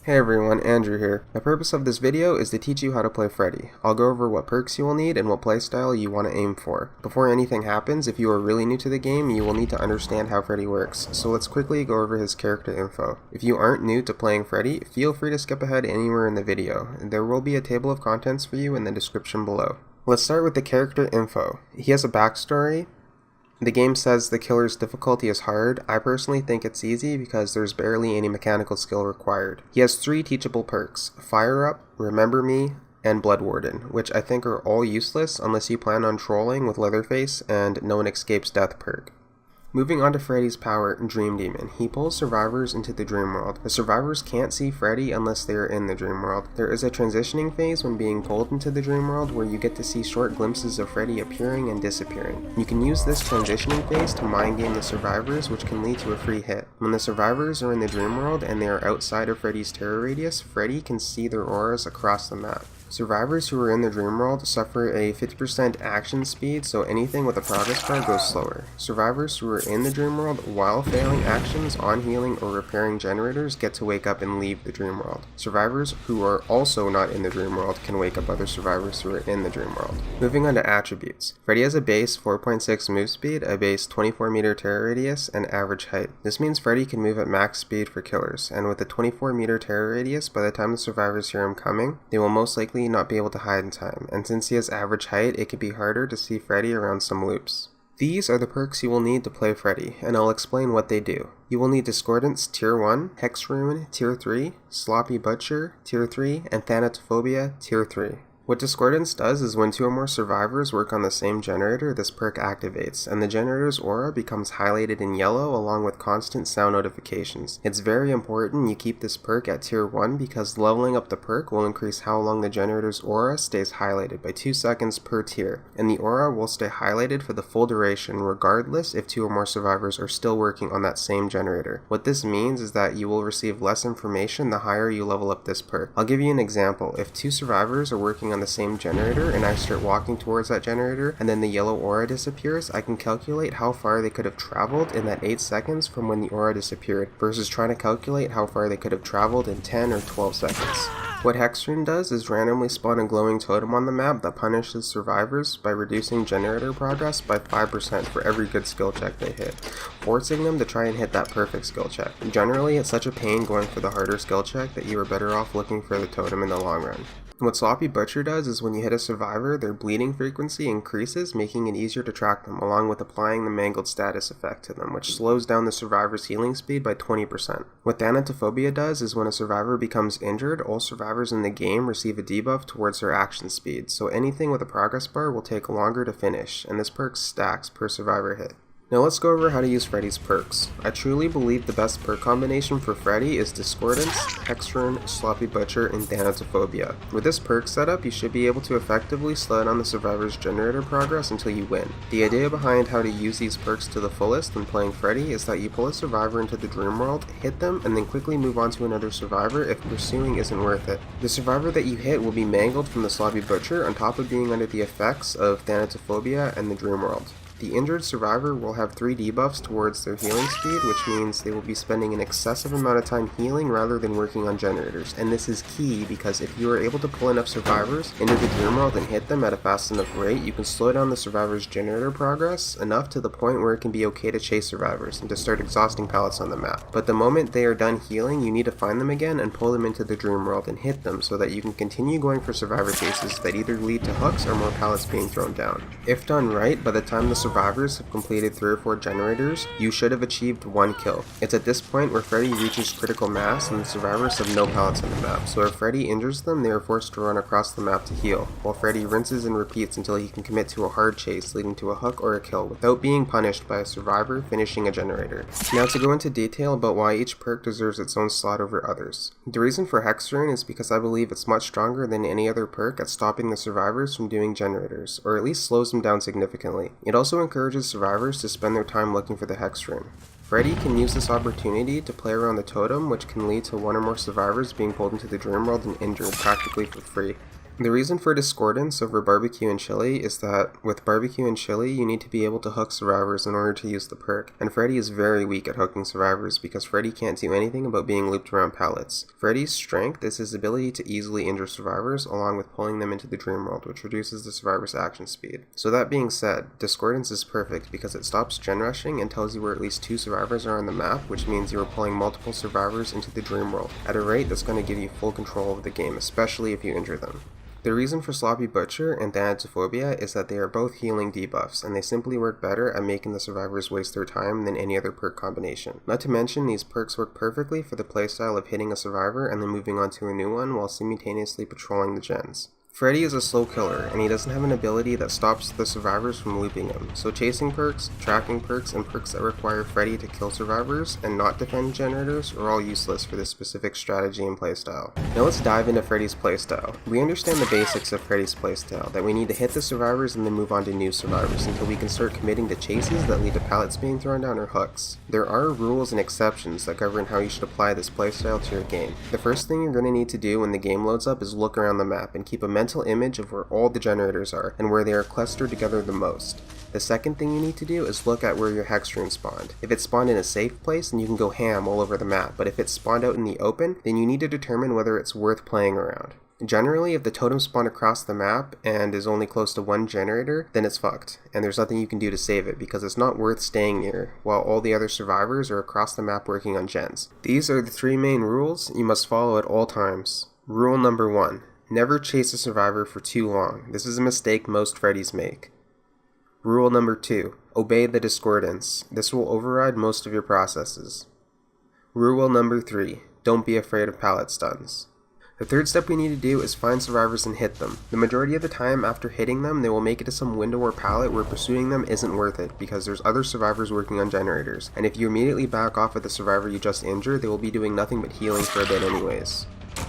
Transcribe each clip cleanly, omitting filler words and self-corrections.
Hey everyone, Andrew here. The purpose of this video is to teach you how to play Freddy. I'll go over what perks you will need and what playstyle you want to aim for. Before anything happens, if you are really new to the game, you will need to understand how Freddy works, so let's quickly go over his character info. If you aren't new to playing Freddy, feel free to skip ahead anywhere in the video. There will be a table of contents for you in the description below. Let's start with the character info. He has a backstory. The game says the killer's difficulty is hard. I personally think it's easy because there's barely any mechanical skill required. He has 3 teachable perks: Fire Up, Remember Me, and Blood Warden, which I think are all useless unless you plan on trolling with Leatherface and No One Escapes Death perk. Moving on to Freddy's power, Dream Demon. He pulls survivors into the dream world. The survivors can't see Freddy unless they are in the dream world. There is a transitioning phase when being pulled into the dream world where you get to see short glimpses of Freddy appearing and disappearing. You can use this transitioning phase to mind game the survivors, which can lead to a free hit. When the survivors are in the dream world and they are outside of Freddy's terror radius, Freddy can see their auras across the map. Survivors who are in the dream world suffer a 50% action speed, so anything with a progress bar goes slower. Survivors who are in the dream world while failing actions on healing or repairing generators get to wake up and leave the dream world. Survivors who are also not in the dream world can wake up other survivors who are in the dream world. Moving on to attributes. Freddy has a base 4.6 move speed, a base 24 meter terror radius, and average height. This means Freddy can move at max speed for killers, and with a 24 meter terror radius, by the time the survivors hear him coming, they will most likely not be able to hide in time, and since he has average height, it can be harder to see Freddy around some loops. These are the perks you will need to play Freddy, and I'll explain what they do. You will need Discordance Tier 1, Hex Rune Tier 3, Sloppy Butcher Tier 3, and Thanatophobia Tier 3. What Discordance does is when 2 or more survivors work on the same generator, this perk activates, and the generator's aura becomes highlighted in yellow along with constant sound notifications. It's very important you keep this perk at Tier 1 because leveling up the perk will increase how long the generator's aura stays highlighted by 2 seconds per tier, and the aura will stay highlighted for the full duration regardless if 2 or more survivors are still working on that same generator. What this means is that you will receive less information the higher you level up this perk. I'll give you an example. If 2 survivors are working on the same generator and I start walking towards that generator and then the yellow aura disappears, I can calculate how far they could have traveled in that 8 seconds from when the aura disappeared versus trying to calculate how far they could have traveled in 10 or 12 seconds. What Hex Rune does is randomly spawn a glowing totem on the map that punishes survivors by reducing generator progress by 5% for every good skill check they hit, forcing them to try and hit that perfect skill check. Generally, it's such a pain going for the harder skill check that you are better off looking for the totem in the long run. What Sloppy Butcher does is when you hit a survivor, their bleeding frequency increases, making it easier to track them, along with applying the mangled status effect to them, which slows down the survivor's healing speed by 20%. What Thanatophobia does is when a survivor becomes injured, all survivors in the game receive a debuff towards their action speed, so anything with a progress bar will take longer to finish, and this perk stacks per survivor hit. Now let's go over how to use Freddy's perks. I truly believe the best perk combination for Freddy is Discordance, Hex Rune, Sloppy Butcher, and Thanatophobia. With this perk setup, you should be able to effectively slow down the survivor's generator progress until you win. The idea behind how to use these perks to the fullest when playing Freddy is that you pull a survivor into the dream world, hit them, and then quickly move on to another survivor if pursuing isn't worth it. The survivor that you hit will be mangled from the Sloppy Butcher on top of being under the effects of Thanatophobia and the dream world. The injured survivor will have 3 debuffs towards their healing speed, which means they will be spending an excessive amount of time healing rather than working on generators, and this is key because if you are able to pull enough survivors into the dream world and hit them at a fast enough rate, you can slow down the survivor's generator progress enough to the point where it can be okay to chase survivors and to start exhausting pallets on the map. But the moment they are done healing, you need to find them again and pull them into the dream world and hit them so that you can continue going for survivor chases that either lead to hooks or more pallets being thrown down. If done right, by the time the survivors have completed 3 or 4 generators, you should have achieved 1 kill. It's at this point where Freddy reaches critical mass and the survivors have no pallets on the map, so if Freddy injures them, they are forced to run across the map to heal, while Freddy rinses and repeats until he can commit to a hard chase leading to a hook or a kill without being punished by a survivor finishing a generator. Now to go into detail about why each perk deserves its own slot over others. The reason for Hex Rune is because I believe it's much stronger than any other perk at stopping the survivors from doing generators, or at least slows them down significantly. It also encourages survivors to spend their time looking for the Hex Rune. Freddy can use this opportunity to play around the totem, which can lead to 1 or more survivors being pulled into the dream world and injured practically for free. The reason for discordance over barbecue and chili is that with barbecue and chili, you need to be able to hook survivors in order to use the perk, and Freddy is very weak at hooking survivors because Freddy can't do anything about being looped around pallets. Freddy's strength is his ability to easily injure survivors along with pulling them into the dream world, which reduces the survivor's action speed. So that being said, discordance is perfect because it stops gen rushing and tells you where at least 2 survivors are on the map, which means you are pulling multiple survivors into the dream world at a rate that's going to give you full control of the game, especially if you injure them. The reason for Sloppy Butcher and Thanatophobia is that they are both healing debuffs, and they simply work better at making the survivors waste their time than any other perk combination. Not to mention, these perks work perfectly for the playstyle of hitting a survivor and then moving on to a new one while simultaneously patrolling the gens. Freddy is a slow killer, and he doesn't have an ability that stops the survivors from looping him, so chasing perks, tracking perks, and perks that require Freddy to kill survivors and not defend generators are all useless for this specific strategy and playstyle. Now let's dive into Freddy's playstyle. We understand the basics of Freddy's playstyle, that we need to hit the survivors and then move on to new survivors until we can start committing to chases that lead to pallets being thrown down or hooks. There are rules and exceptions that govern how you should apply this playstyle to your game. The first thing you're going to need to do when the game loads up is look around the map and keep a mental image of where all the generators are and where they are clustered together the most. The second thing you need to do is look at where your hex rune spawned. If it spawned in a safe place, then you can go ham all over the map, but if it spawned out in the open, then you need to determine whether it's worth playing around. Generally, if the totem spawned across the map and is only close to one generator, then it's fucked, and there's nothing you can do to save it because it's not worth staying near while all the other survivors are across the map working on gens. These are the 3 main rules you must follow at all times. Rule number 1. Never chase a survivor for too long. This is a mistake most Freddys make. Rule number 2. Obey the discordance. This will override most of your processes. Rule number 3. Don't be afraid of pallet stuns. The third step we need to do is find survivors and hit them. The majority of the time after hitting them, they will make it to some window or pallet where pursuing them isn't worth it because there's other survivors working on generators, and if you immediately back off at the survivor you just injured, they will be doing nothing but healing for a bit anyways.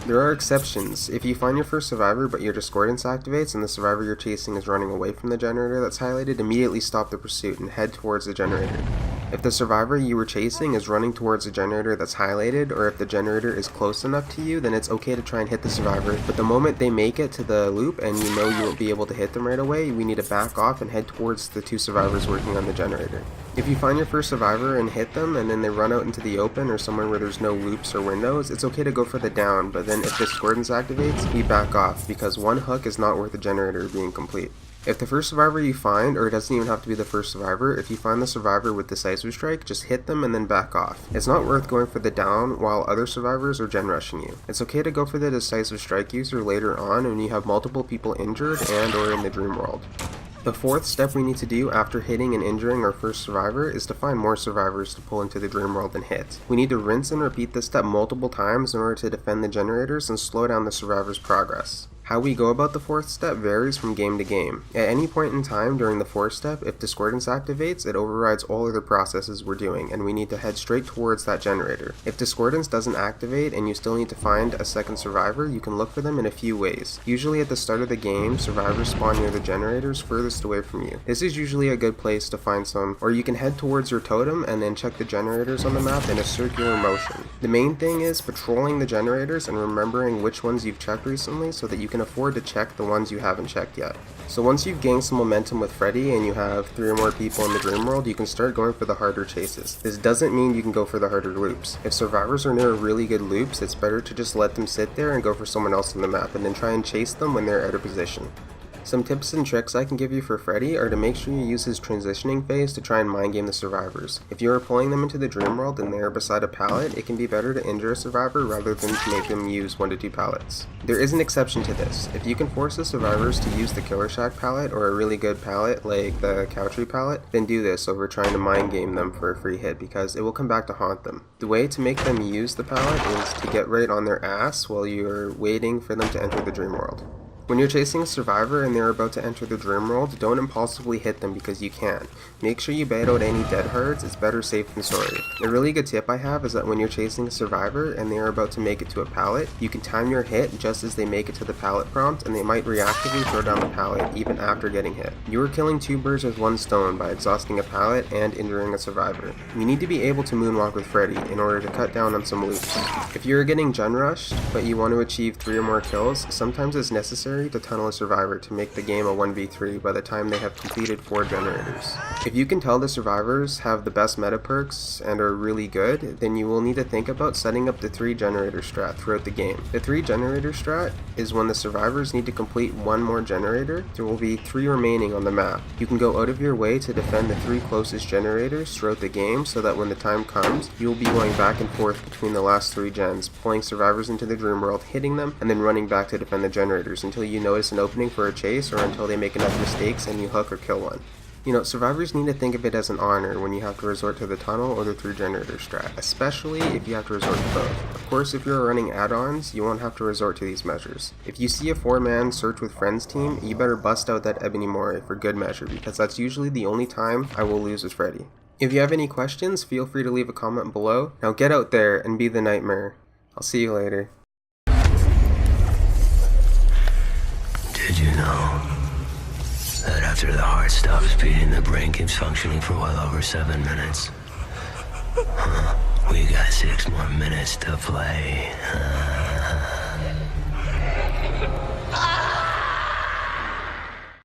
There are exceptions. If you find your first survivor but your discordance activates and the survivor you're chasing is running away from the generator that's highlighted, immediately stop the pursuit and head towards the generator. If the survivor you were chasing is running towards a generator that's highlighted, or if the generator is close enough to you, then it's okay to try and hit the survivor, but the moment they make it to the loop and you know you won't be able to hit them right away, we need to back off and head towards the 2 survivors working on the generator. If you find your first survivor and hit them and then they run out into the open or somewhere where there's no loops or windows, it's okay to go for the down, but then if discordance activates, we back off because one hook is not worth the generator being complete. If the first survivor you find, or it doesn't even have to be the first survivor, if you find the survivor with Decisive Strike, just hit them and then back off. It's not worth going for the down while other survivors are gen rushing you. It's okay to go for the Decisive Strike user later on when you have multiple people injured and or in the dream world. The fourth step we need to do after hitting and injuring our first survivor is to find more survivors to pull into the dream world and hit. We need to rinse and repeat this step multiple times in order to defend the generators and slow down the survivor's progress. How we go about the fourth step varies from game to game. At any point in time during the fourth step, if discordance activates, it overrides all other processes we're doing, and we need to head straight towards that generator. If discordance doesn't activate and you still need to find a second survivor, you can look for them in a few ways. Usually at the start of the game, survivors spawn near the generators furthest away from you. This is usually a good place to find some, or you can head towards your totem and then check the generators on the map in a circular motion. The main thing is patrolling the generators and remembering which ones you've checked recently so that you can afford to check the ones you haven't checked yet. So once you've gained some momentum with Freddy and you have 3 or more people in the dream world, you can start going for the harder chases. This doesn't mean you can go for the harder loops. If survivors are near really good loops, it's better to just let them sit there and go for someone else on the map and then try and chase them when they're out of position. Some tips and tricks I can give you for Freddy are to make sure you use his transitioning phase to try and mind game the survivors. If you are pulling them into the dream world and they are beside a pallet, it can be better to injure a survivor rather than to make them use 1 to 2 pallets. There is an exception to this. If you can force the survivors to use the Killer Shack pallet or a really good pallet like the Cowtree pallet, then do this over trying to mind game them for a free hit because it will come back to haunt them. The way to make them use the pallet is to get right on their ass while you're waiting for them to enter the dream world. When you're chasing a survivor and they're about to enter the dream world, don't impulsively hit them because you can. Make sure you bait out any dead hards, it's better safe than sorry. A really good tip I have is that when you're chasing a survivor and they are about to make it to a pallet, you can time your hit just as they make it to the pallet prompt and they might reactively throw down the pallet even after getting hit. You are killing 2 birds with 1 stone by exhausting a pallet and injuring a survivor. You need to be able to moonwalk with Freddy in order to cut down on some loops. If you are getting gen rushed, but you want to achieve 3 or more kills, sometimes it's necessary necessary to tunnel a survivor to make the game a 1v3 by the time they have completed 4 generators. If you can tell the survivors have the best meta perks and are really good, then you will need to think about setting up the 3 generator strat throughout the game. The 3 generator strat is when the survivors need to complete 1 more generator. There will be 3 remaining on the map. You can go out of your way to defend the 3 closest generators throughout the game so that when the time comes, you will be going back and forth between the last 3 gens, pulling survivors into the dream world, hitting them, and then running back to defend the generators until you notice an opening for a chase or until they make enough mistakes and you hook or kill one. You know, survivors need to think of it as an honor when you have to resort to the tunnel or the 3 generator strat, especially if you have to resort to both. Of course, if you're running add-ons, you won't have to resort to these measures. If you see a 4-man search with friends team, you better bust out that Ebony Moray for good measure, because that's usually the only time I will lose with Freddy. If you have any questions, feel free to leave a comment below. Now get out there and be the nightmare. I'll see you later. Did you know that after the heart stops beating, the brain keeps functioning for well over 7 minutes? We got 6 more minutes to play.